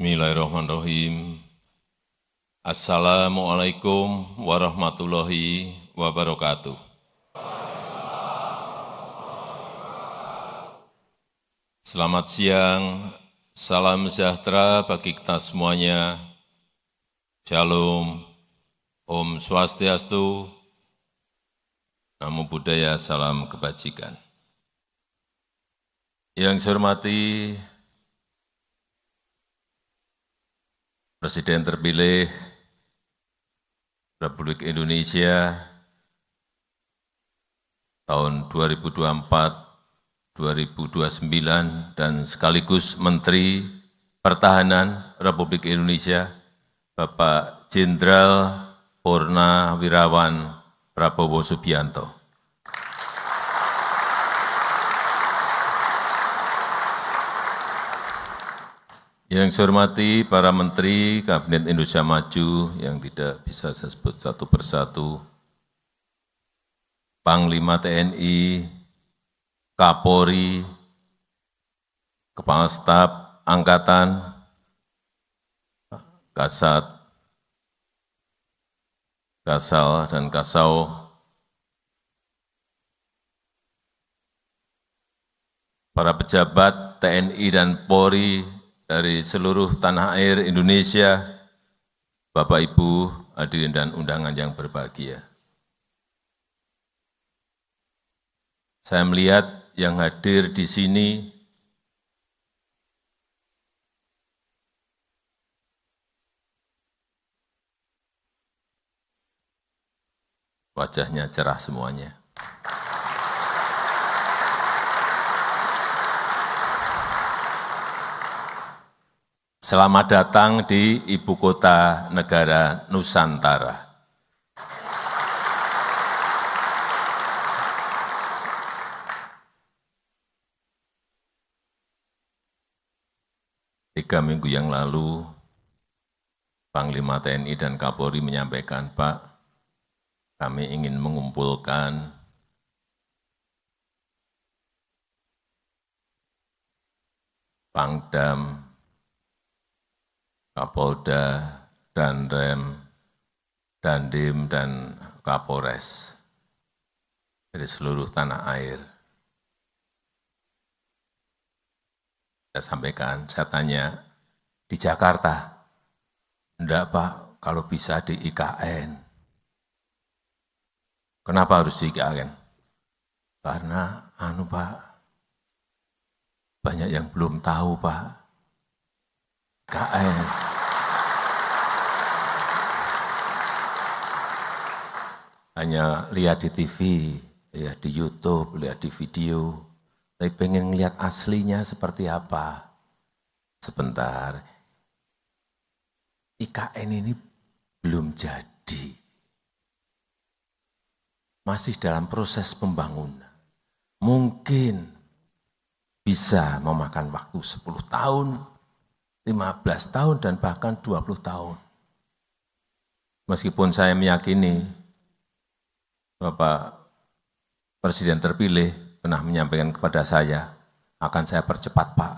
Bismillahirrahmanirrahim. Assalamualaikum warahmatullahi wabarakatuh. Selamat siang, salam sejahtera bagi kita semuanya. Shalom, Om Swastiastu, Namo Buddhaya, salam kebajikan. Yang saya hormati Presiden terpilih Republik Indonesia tahun 2024-2029 dan sekaligus Menteri Pertahanan Republik Indonesia, Bapak Jenderal Purnawirawan Prabowo Subianto. Yang saya hormati para Menteri Kabinet Indonesia Maju yang tidak bisa saya sebut satu persatu, Panglima TNI, Kapolri, Kepala Staf Angkatan, Kasat, Kasal, dan Kasau, para pejabat TNI dan Polri dari seluruh tanah air Indonesia, Bapak Ibu hadirin dan undangan yang berbahagia. Saya melihat yang hadir di sini wajahnya cerah semuanya. Selamat datang di Ibu Kota Negara Nusantara. Tiga minggu yang lalu, Panglima TNI dan Kapolri menyampaikan, Pak, kami ingin mengumpulkan Pangdam, Kapolda, Danrem, Dandim, dan Kapolres dari seluruh tanah air. Saya sampaikan, saya tanya, di Jakarta? Enggak Pak, kalau bisa di IKN. Kenapa harus di IKN? Karena, Pak, banyak yang belum tahu Pak, IKN. Hanya lihat di TV, lihat di YouTube, lihat di video, tapi pengen lihat aslinya seperti apa. Sebentar, IKN ini belum jadi. Masih dalam proses pembangunan. Mungkin bisa memakan waktu 10 tahun, 15 tahun, dan bahkan 20 tahun. Meskipun saya meyakini Bapak Presiden terpilih pernah menyampaikan kepada saya, akan saya percepat Pak.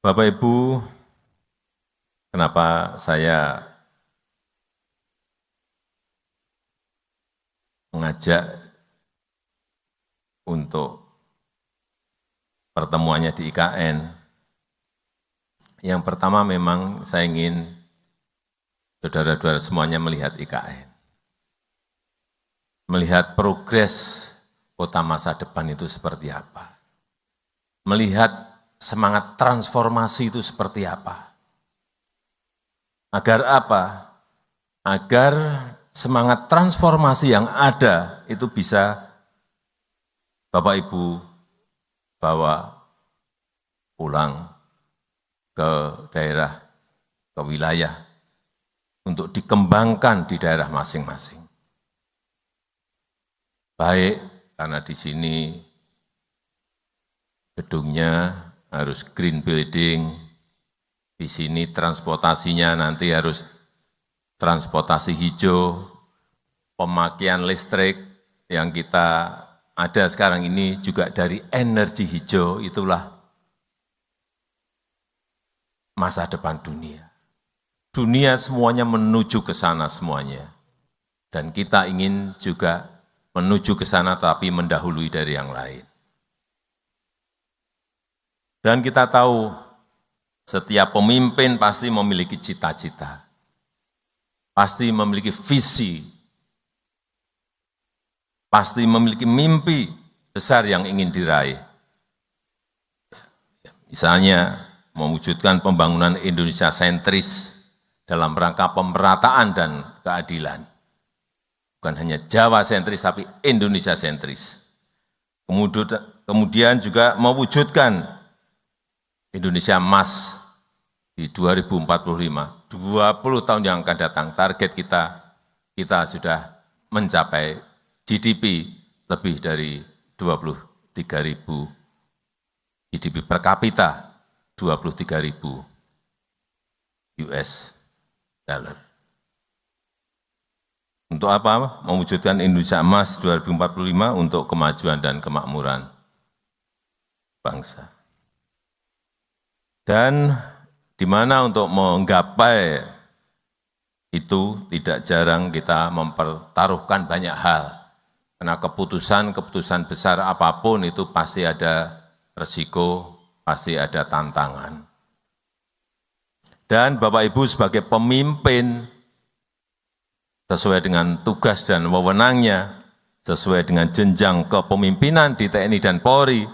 Bapak Ibu, kenapa saya mengajak untuk pertemuannya di IKN? Yang pertama memang saya ingin saudara-saudara semuanya melihat IKN. Melihat progres kota masa depan itu seperti apa. Melihat semangat transformasi itu seperti apa. Agar apa? Agar semangat transformasi yang ada itu bisa Bapak Ibu bawa pulang ke daerah, ke wilayah, untuk dikembangkan di daerah masing-masing. Baik, karena di sini gedungnya harus green building, di sini transportasinya nanti harus transportasi hijau, pemakaian listrik yang kita ada sekarang ini juga dari energi hijau, itulah masa depan dunia. Dunia semuanya menuju ke sana semuanya. Dan kita ingin juga menuju ke sana tapi mendahului dari yang lain. Dan kita tahu setiap pemimpin pasti memiliki cita-cita. Pasti memiliki visi. Pasti memiliki mimpi besar yang ingin diraih. Misalnya mewujudkan pembangunan Indonesia sentris dalam rangka pemerataan dan keadilan. Bukan hanya Jawa sentris, tapi Indonesia sentris. Kemudian juga mewujudkan Indonesia emas di 2045, 20 tahun yang akan datang, target kita sudah mencapai GDP lebih dari 23.000 GDP per kapita, 23.000 US dollar. Untuk apa? Mewujudkan Indonesia emas 2045 untuk kemajuan dan kemakmuran bangsa. Dan di mana untuk menggapai itu tidak jarang kita mempertaruhkan banyak hal. Karena keputusan besar apapun itu pasti ada resiko, pasti ada tantangan. Dan Bapak Ibu sebagai pemimpin, sesuai dengan tugas dan wewenangnya, sesuai dengan jenjang kepemimpinan di TNI dan Polri,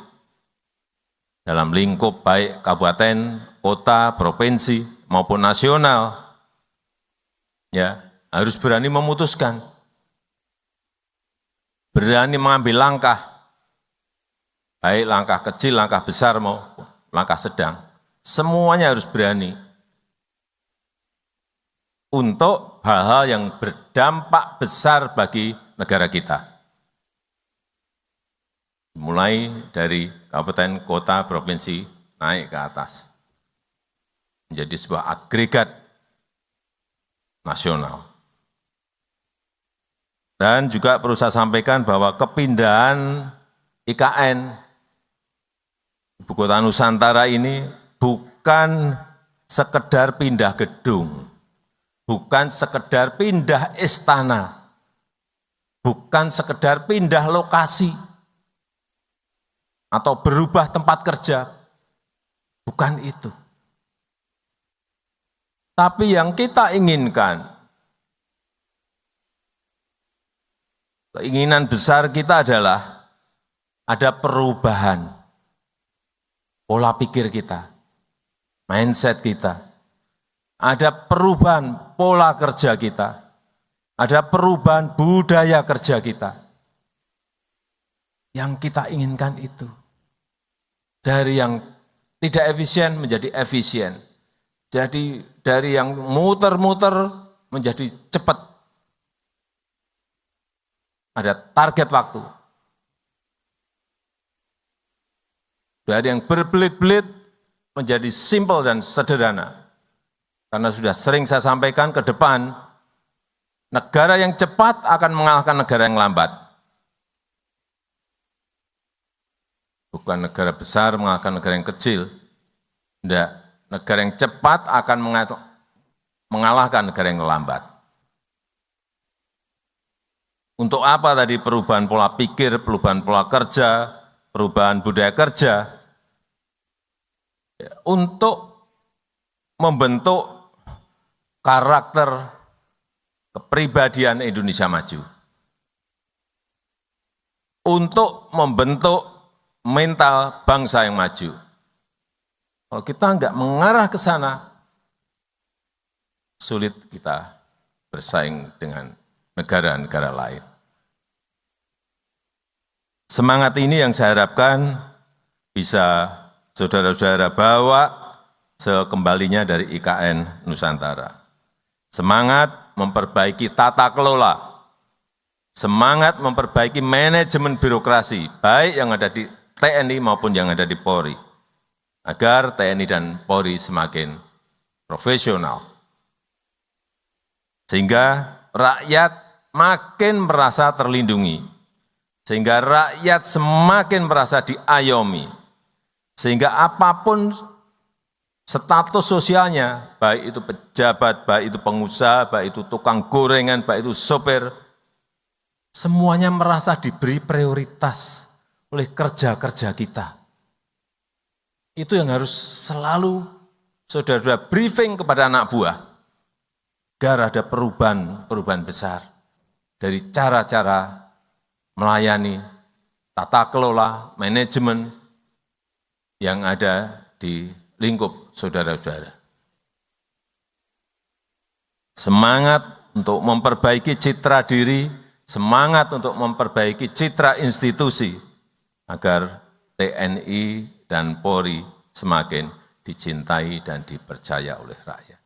dalam lingkup baik kabupaten, kota, provinsi, maupun nasional, ya harus berani memutuskan, berani mengambil langkah, baik langkah kecil, langkah besar, maupun langkah sedang, semuanya harus berani untuk hal-hal yang berdampak besar bagi negara kita. Mulai dari kabupaten, kota, provinsi, naik ke atas. Menjadi sebuah agregat nasional. Dan juga perlu saya sampaikan bahwa kepindahan IKN, Ibu Kota Nusantara ini bukan sekedar pindah gedung, bukan sekedar pindah istana, bukan sekedar pindah lokasi, atau berubah tempat kerja, bukan itu. Tapi yang kita inginkan, keinginan besar kita adalah ada perubahan pola pikir kita, mindset kita. Ada perubahan pola kerja kita, ada perubahan budaya kerja kita. Yang kita inginkan itu, dari yang tidak efisien menjadi efisien, jadi dari yang muter-muter menjadi cepat. Ada target waktu. Dari yang berbelit-belit menjadi simpel dan sederhana. Karena sudah sering saya sampaikan ke depan, negara yang cepat akan mengalahkan negara yang lambat. Bukan negara besar mengalahkan negara yang kecil. Tidak, negara yang cepat akan mengalahkan negara yang lambat. Untuk apa tadi perubahan pola pikir, perubahan pola kerja, perubahan budaya kerja? Untuk membentuk karakter kepribadian Indonesia maju. Untuk membentuk mental bangsa yang maju. Kalau kita enggak mengarah ke sana, sulit kita bersaing dengan negara-negara lain. Semangat ini yang saya harapkan bisa saudara-saudara bawa sekembalinya dari IKN Nusantara. Semangat memperbaiki tata kelola, semangat memperbaiki manajemen birokrasi, baik yang ada di TNI maupun yang ada di Polri, agar TNI dan Polri semakin profesional. Sehingga rakyat makin merasa terlindungi, sehingga rakyat semakin merasa diayomi, sehingga apapun status sosialnya, baik itu pejabat, baik itu pengusaha, baik itu tukang gorengan, baik itu sopir, semuanya merasa diberi prioritas oleh kerja-kerja kita. Itu yang harus selalu saudara-saudara briefing kepada anak buah, agar ada perubahan besar dari cara-cara melayani, tata kelola, manajemen yang ada di lingkup saudara-saudara. Semangat untuk memperbaiki citra diri, semangat untuk memperbaiki citra institusi, agar TNI dan Polri semakin dicintai dan dipercaya oleh rakyat.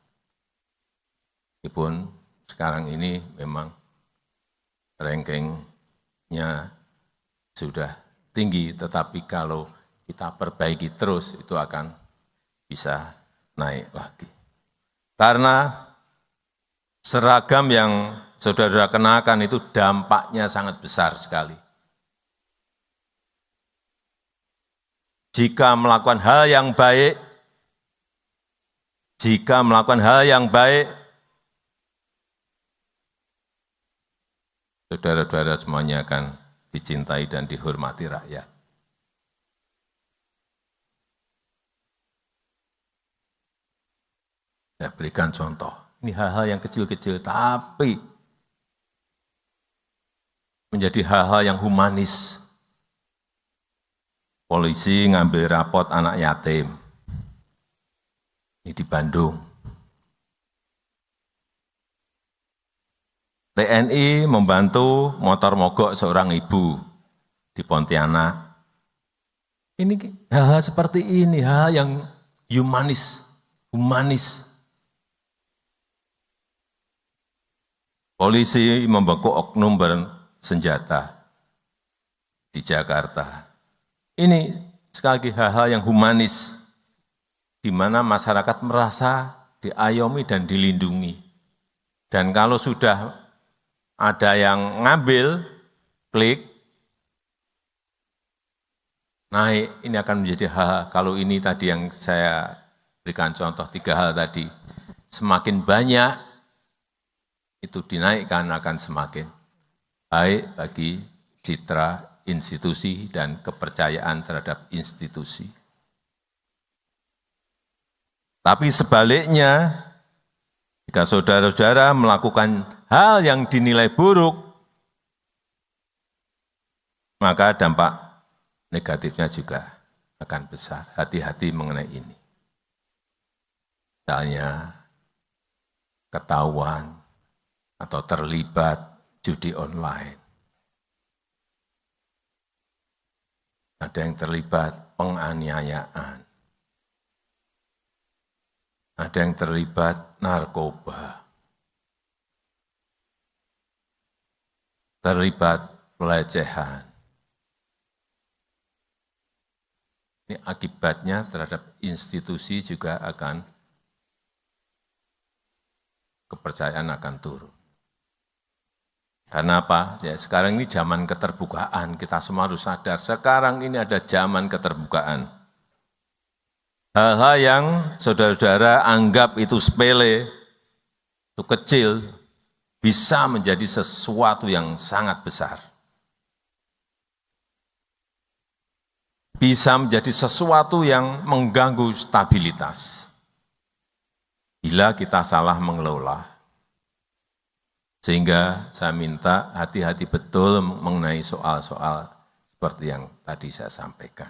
Meskipun sekarang ini memang rankingnya sudah tinggi, tetapi kalau kita perbaiki terus itu akan bisa naik lagi. Karena seragam yang saudara kenakan itu dampaknya sangat besar sekali. Jika melakukan hal yang baik, saudara-saudara semuanya akan dicintai dan dihormati rakyat. Saya berikan contoh, ini hal-hal yang kecil-kecil, tapi menjadi hal-hal yang humanis. Polisi ngambil rapot anak yatim, ini di Bandung. TNI membantu motor mogok seorang ibu di Pontianak. Ini hal-hal seperti ini, hal yang humanis. Polisi membekuk oknum bersenjata di Jakarta. Ini sekali lagi hal-hal yang humanis, di mana masyarakat merasa diayomi dan dilindungi. Dan kalau sudah ada yang ngambil, klik, naik, ini akan menjadi hal, kalau ini tadi yang saya berikan contoh 3 hal tadi, semakin banyak itu dinaikkan akan semakin baik bagi citra institusi dan kepercayaan terhadap institusi. Tapi sebaliknya, jika saudara-saudara melakukan hal yang dinilai buruk, maka dampak negatifnya juga akan besar. Hati-hati mengenai ini. Misalnya, ketahuan atau terlibat judi online. Ada yang terlibat penganiayaan. Ada yang terlibat narkoba. Terlibat pelecehan. Ini akibatnya terhadap institusi juga akan, kepercayaan akan turun. Karena apa? Ya, sekarang ini zaman keterbukaan, kita semua harus sadar, sekarang ini ada zaman keterbukaan. Hal-hal yang saudara-saudara anggap itu sepele, itu kecil, bisa menjadi sesuatu yang sangat besar. Bisa menjadi sesuatu yang mengganggu stabilitas. Bila kita salah mengelola. Sehingga saya minta hati-hati betul mengenai soal-soal seperti yang tadi saya sampaikan.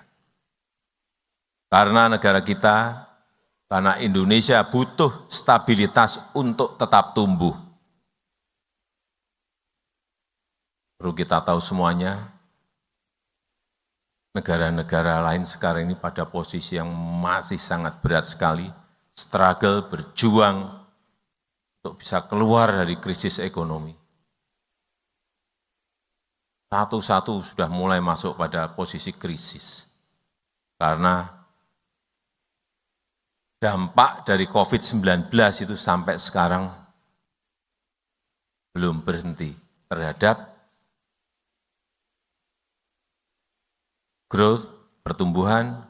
Karena negara kita, tanah Indonesia butuh stabilitas untuk tetap tumbuh. Perlu kita tahu semuanya, negara-negara lain sekarang ini pada posisi yang masih sangat berat sekali, struggle, berjuang, untuk bisa keluar dari krisis ekonomi. Satu-satu sudah mulai masuk pada posisi krisis. Karena dampak dari COVID-19 itu sampai sekarang belum berhenti terhadap growth, pertumbuhan,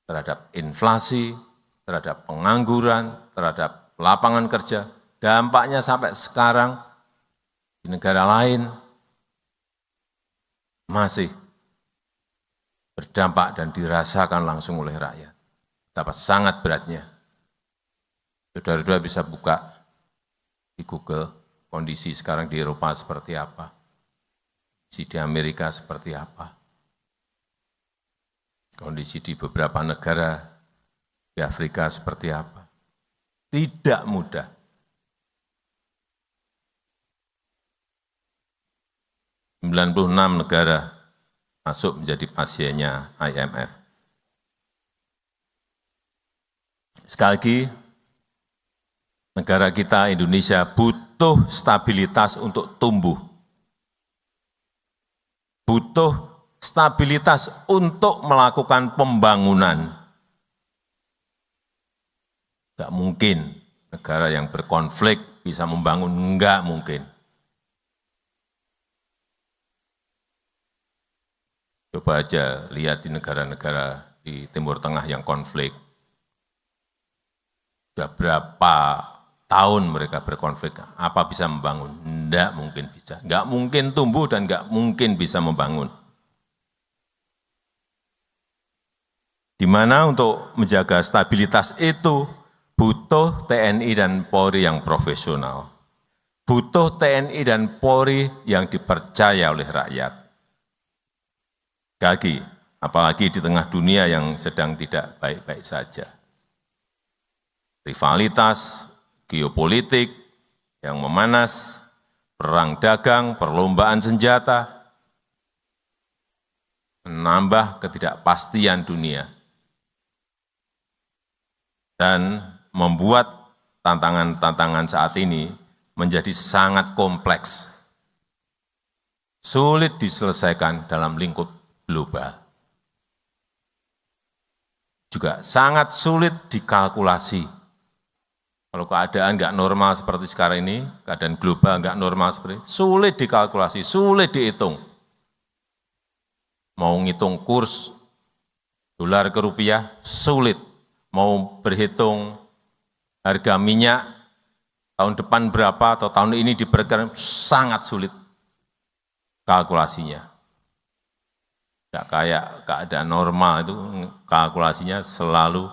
terhadap inflasi, terhadap pengangguran, terhadap lapangan kerja. Dampaknya sampai sekarang di negara lain masih berdampak dan dirasakan langsung oleh rakyat. Betapa sangat beratnya. Saudara-saudara bisa buka di Google kondisi sekarang di Eropa seperti apa, kondisi di Amerika seperti apa, kondisi di beberapa negara di Afrika seperti apa. Tidak mudah. ...96 negara masuk menjadi pasiennya IMF. Sekali lagi, negara kita Indonesia butuh stabilitas untuk tumbuh. Butuh stabilitas untuk melakukan pembangunan. Enggak mungkin negara yang berkonflik bisa membangun, enggak mungkin. Coba aja lihat di negara-negara di Timur Tengah yang konflik. Sudah berapa tahun mereka berkonflik, apa bisa membangun? Enggak mungkin bisa. Enggak mungkin tumbuh dan enggak mungkin bisa membangun. Di mana untuk menjaga stabilitas itu butuh TNI dan Polri yang profesional. Butuh TNI dan Polri yang dipercaya oleh rakyat. Apalagi di tengah dunia yang sedang tidak baik-baik saja. Rivalitas, geopolitik yang memanas, perang dagang, perlombaan senjata, menambah ketidakpastian dunia, dan membuat tantangan-tantangan saat ini menjadi sangat kompleks, sulit diselesaikan dalam lingkup global. Juga sangat sulit dikalkulasi. Kalau keadaan nggak normal seperti sekarang ini, keadaan global nggak normal seperti ini, sulit dikalkulasi, sulit dihitung. Mau ngitung kurs dolar ke rupiah, sulit. Mau berhitung harga minyak tahun depan berapa atau tahun ini diperkirakan, sangat sulit kalkulasinya. Tidak kayak keadaan normal itu kalkulasinya selalu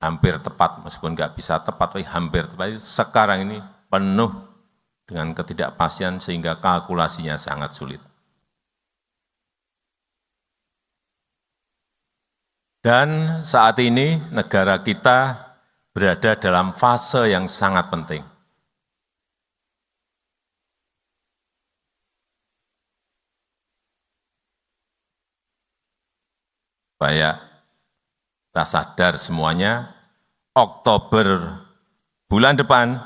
hampir tepat, meskipun nggak bisa tepat, tapi hampir tepat. Sekarang ini penuh dengan ketidakpastian sehingga kalkulasinya sangat sulit. Dan saat ini negara kita berada dalam fase yang sangat penting. Supaya kita sadar semuanya, Oktober bulan depan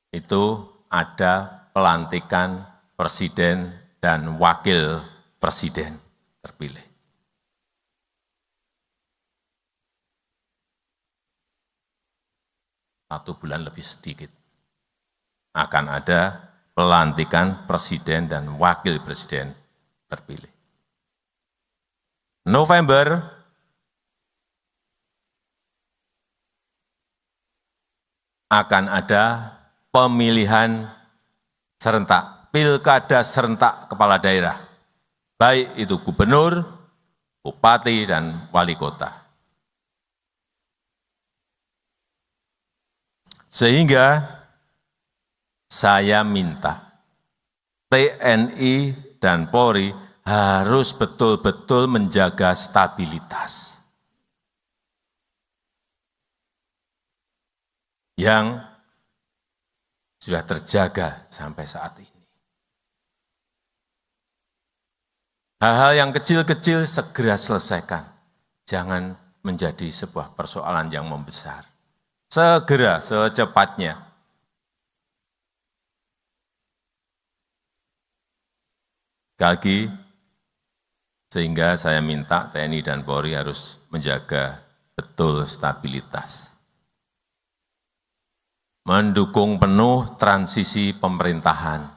itu ada pelantikan presiden dan wakil presiden terpilih. Satu bulan lebih sedikit akan ada pelantikan presiden dan wakil presiden terpilih. November akan ada pemilihan serentak, pilkada serentak kepala daerah, baik itu gubernur, bupati, dan wali kota. Sehingga saya minta TNI dan Polri harus betul-betul menjaga stabilitas yang sudah terjaga sampai saat ini. Hal-hal yang kecil-kecil segera selesaikan, jangan menjadi sebuah persoalan yang membesar. Segera, secepatnya. Sekali lagi, sehingga saya minta TNI dan Polri harus menjaga betul stabilitas. mendukung penuh transisi pemerintahan.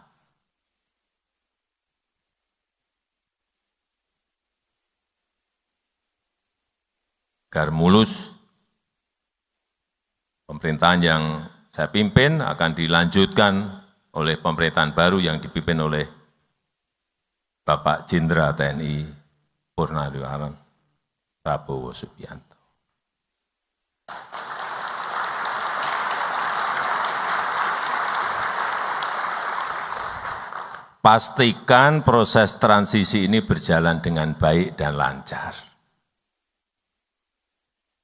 Agar mulus, pemerintahan yang saya pimpin akan dilanjutkan oleh pemerintahan baru yang dipimpin oleh Bapak Jenderal TNI Purnawirawan Prabowo Subianto. Pastikan proses transisi ini berjalan dengan baik dan lancar.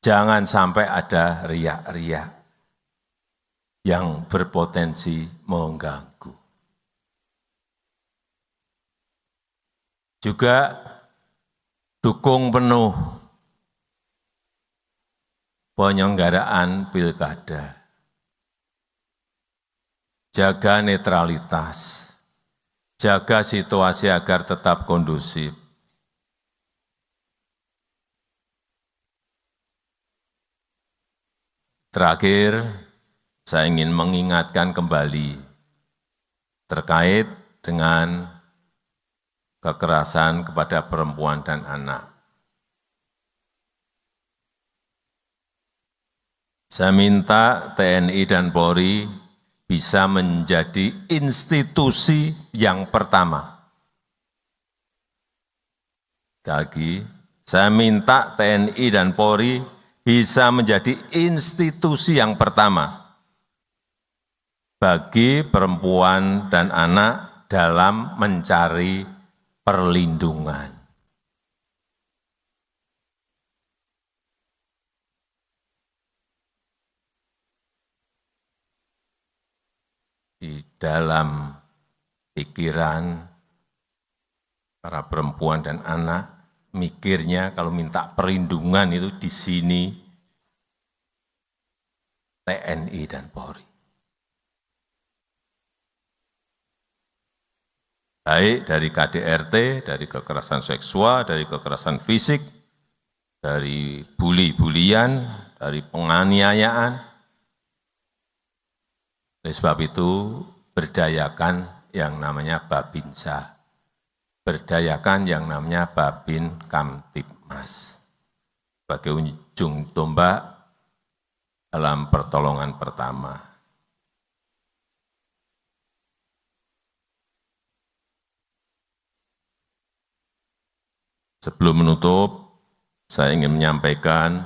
Jangan sampai ada riak-riak yang berpotensi mengganggu. Juga dukung penuh penyelenggaraan pilkada. Jaga netralitas, jaga situasi agar tetap kondusif. Terakhir, saya ingin mengingatkan kembali terkait dengan kekerasan kepada perempuan dan anak. Saya minta TNI dan Polri bisa menjadi institusi yang pertama. Sekali lagi, saya minta TNI dan Polri bisa menjadi institusi yang pertama bagi perempuan dan anak dalam mencari perlindungan. Di dalam pikiran para perempuan dan anak, mikirnya kalau minta perlindungan itu di sini TNI dan Polri. Baik dari KDRT, dari kekerasan seksual, dari kekerasan fisik, dari bully-bulian, dari penganiayaan. Oleh sebab itu, berdayakan yang namanya Babinsa. Berdayakan yang namanya Babin Kamtibmas sebagai ujung tombak dalam pertolongan pertama. Sebelum menutup, saya ingin menyampaikan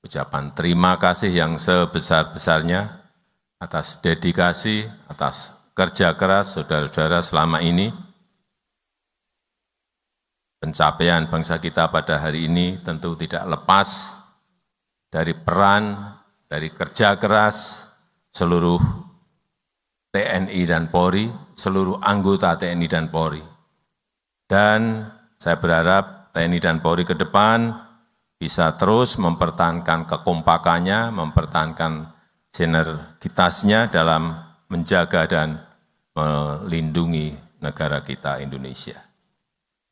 ucapan terima kasih yang sebesar-besarnya atas dedikasi, atas kerja keras saudara-saudara selama ini. Pencapaian bangsa kita pada hari ini tentu tidak lepas dari peran, dari kerja keras seluruh TNI dan Polri, seluruh anggota TNI dan Polri. Dan saya berharap TNI dan Polri ke depan bisa terus mempertahankan kekompakannya, mempertahankan sinergitasnya dalam menjaga dan melindungi negara kita Indonesia.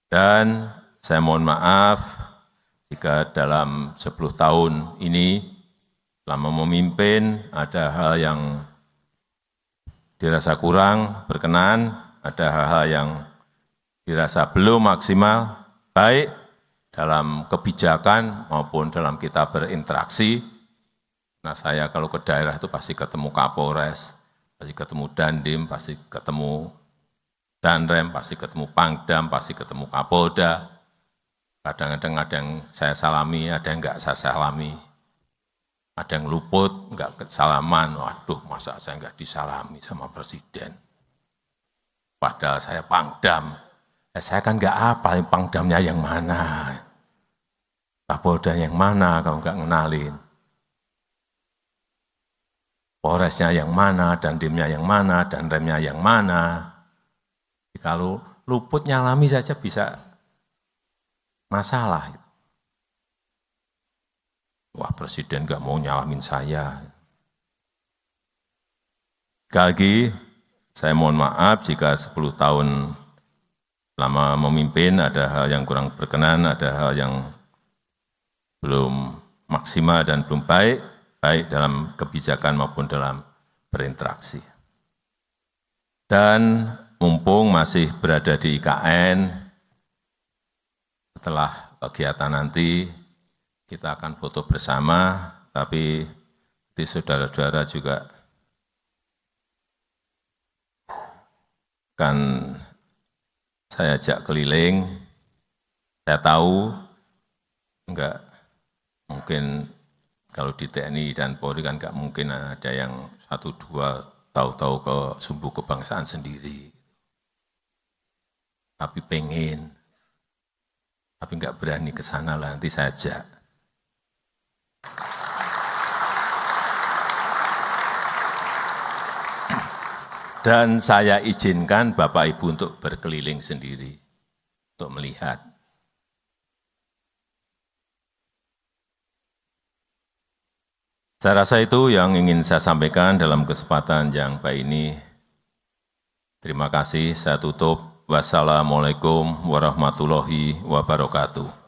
Dan saya mohon maaf jika dalam 10 tahun ini selama memimpin ada hal yang dirasa kurang berkenan, ada hal-hal yang dirasa belum maksimal, baik dalam kebijakan maupun dalam kita berinteraksi. Nah, saya kalau ke daerah itu pasti ketemu Kapolres, pasti ketemu Dandim, pasti ketemu Danrem, pasti ketemu Pangdam, pasti ketemu Kapolda. Kadang-kadang ada yang saya salami, ada yang enggak saya salami. Ada yang luput, enggak salaman. Waduh, masa saya enggak disalami sama Presiden. Padahal saya Pangdam. Saya kan enggak apa Pangdamnya yang mana. Kapolda yang mana kalau enggak ngenalin. Polresnya yang mana, Dandimnya yang mana, Danremnya yang mana. Kalau luput nyalami saja bisa masalah. Wah, Presiden nggak mau nyalamin saya. Sekali lagi, saya mohon maaf jika 10 tahun lama memimpin ada hal yang kurang berkenan, ada hal yang belum maksimal dan belum baik, baik dalam kebijakan maupun dalam berinteraksi. Dan mumpung masih berada di IKN, setelah kegiatan nanti kita akan foto bersama, tapi di saudara-saudara juga akan saya ajak keliling. Saya tahu enggak mungkin kalau di TNI dan Polri kan enggak mungkin ada yang 1-2 tahu-tahu ke sumbu kebangsaan sendiri. Tapi pengen, tapi enggak berani ke sana lah, nanti saya ajak. Dan saya izinkan Bapak Ibu untuk berkeliling sendiri, untuk melihat. Saya rasa itu yang ingin saya sampaikan dalam kesempatan yang baik ini. Terima kasih, saya tutup. Wassalamualaikum warahmatullahi wabarakatuh.